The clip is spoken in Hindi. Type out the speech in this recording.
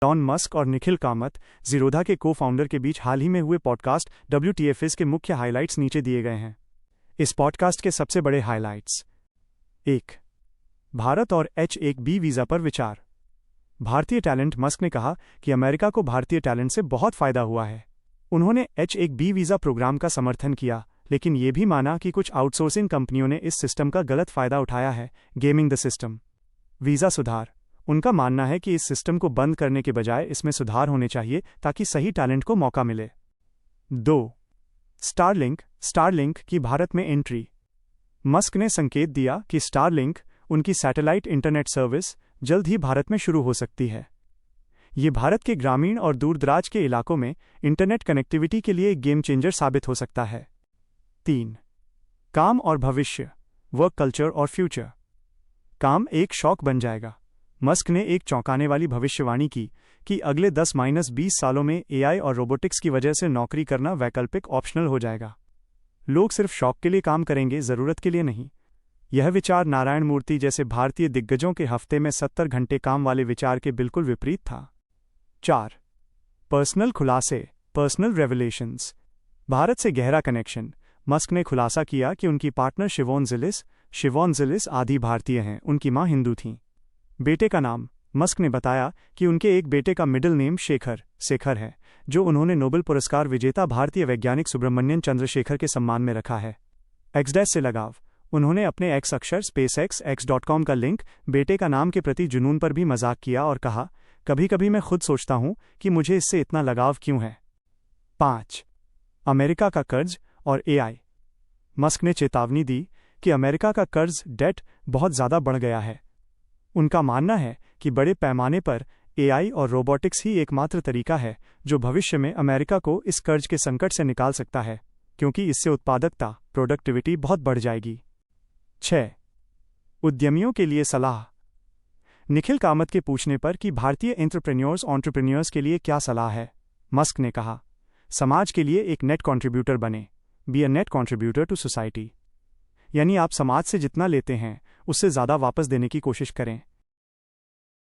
एलॉन मस्क और निखिल कामत, ज़ीरोधा के को-फाउंडर के बीच हाल ही में हुए पॉडकास्ट WTF के मुख्य हाइलाइट्स नीचे दिए गए हैं। इस पॉडकास्ट के सबसे बड़े हाइलाइट्स। 1. भारत और H-1B वीज़ा पर विचार। भारतीय टैलेंट मस्क ने कहा कि अमेरिका को भारतीय टैलेंट से बहुत फायदा हुआ है। उन्होंने H-1B वीज़ा प्रोग्राम का समर्थन किया, लेकिन ये भी माना कि कुछ आउटसोर्सिंग कंपनियों ने इस सिस्टम का गलत फायदा उठाया है, गेमिंग द सिस्टम। वीज़ा सुधार। उनका मानना है कि इस सिस्टम को बंद करने के बजाय इसमें सुधार होने चाहिए ताकि सही टैलेंट को मौका मिले। 2. स्टारलिंक की भारत में एंट्री। मस्क ने संकेत दिया कि स्टारलिंक, उनकी सैटेलाइट इंटरनेट सर्विस, जल्द ही भारत में शुरू हो सकती है। ये भारत के ग्रामीण और दूरदराज के इलाकों में इंटरनेट कनेक्टिविटी के लिए एक गेम चेंजर साबित हो सकता है। 3. काम और भविष्य, वर्क कल्चर और फ्यूचर। काम एक शौक बन जाएगा। मस्क ने एक चौंकाने वाली भविष्यवाणी की कि अगले 10-20 सालों में AI और रोबोटिक्स की वजह से नौकरी करना वैकल्पिक ऑप्शनल हो जाएगा। लोग सिर्फ शौक के लिए काम करेंगे, ज़रूरत के लिए नहीं। यह विचार नारायण मूर्ति जैसे भारतीय दिग्गजों के हफ्ते में 70 घंटे काम वाले विचार के बिल्कुल विपरीत था। 4. पर्सनल खुलासे, पर्सनल रेवलेशंस। भारत से गहरा कनेक्शन। मस्क ने खुलासा किया कि उनकी पार्टनर शिवोन जिलिस आधी भारतीय हैं, उनकी मां हिंदू थीं। बेटे का नाम। मस्क ने बताया कि उनके एक बेटे का मिडिल नेम शेखर है, जो उन्होंने नोबेल पुरस्कार विजेता भारतीय वैज्ञानिक सुब्रमण्यन चंद्रशेखर के सम्मान में रखा है। एक्सडैश से लगाव। उन्होंने अपने एक्स अक्षर SpaceX.com का लिंक बेटे का नाम के प्रति जुनून पर भी मजाक किया और कहा, कभी कभी मैं खुद सोचता हूं कि मुझे इससे इतना लगाव क्यों है। 5. अमेरिका का कर्ज और AI। मस्क ने चेतावनी दी कि अमेरिका का कर्ज डेट बहुत ज़्यादा बढ़ गया है। उनका मानना है कि बड़े पैमाने पर AI और रोबोटिक्स ही एकमात्र तरीका है जो भविष्य में अमेरिका को इस कर्ज के संकट से निकाल सकता है, क्योंकि इससे उत्पादकता, प्रोडक्टिविटी बहुत बढ़ जाएगी। 6. उद्यमियों के लिए सलाह। निखिल कामत के पूछने पर कि भारतीय एंटरप्रेन्योर्स के लिए क्या सलाह है, मस्क ने कहा, समाज के लिए एक नेट कंट्रीब्यूटर बने। Be a net contributor to society. यानी आप समाज से जितना लेते हैं उससे ज़्यादा वापस देने की कोशिश करें।